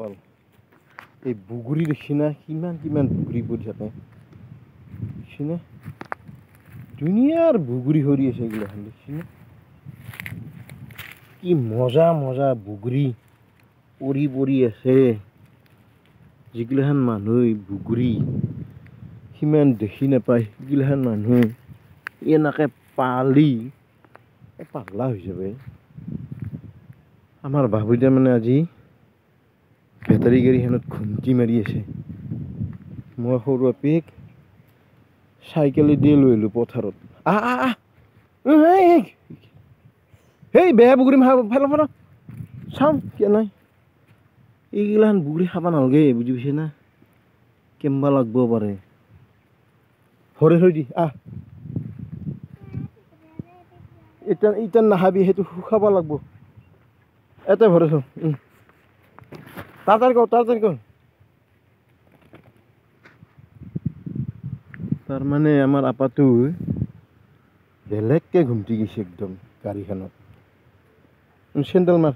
কপাল এই বুগুৰি দেখি না কিমান কিমান বুগুৰি পৰি থাকে দেখছি না দুনিয়াৰ বুগুৰি সৰি আছে এইগিলাখান দেখছি না কি মজা মজা বুগুৰি পৰি পৰি আছে যিগিলাখান মানুহ বুগুৰি সিমান দেখি নাপায় সেইগিলাখান মানুহ এনেকে পালি পাগলা হৈ যাবে আমাৰ বাবুদা মানে আজি বেটাৰী গাড়ীখনত ঘুমটি মাৰি আছে মই সৰু আপীক চাইকেলে দিয়ে লৈ আহিলোঁ পথাৰত সেই বেয়া বুগুৰি ফেলা ফেলা চাওঁ কিয় নাই এইগিলাখান বুগুৰি খাব নালাগে বুজি পাইছে না কেম্বা লাগব পাৰে ভৰে থৈ দি ইটান নাখাবি সেইটো শুকাব লাগব এতে ভৰে থওঁ তাড়াতাড়ি কৰ তাৰ মানে আমাৰ আপাটো বেলেগকে ঘুমটি গেছে একদম গাড়ীখনত চেণ্ডেল মাৰ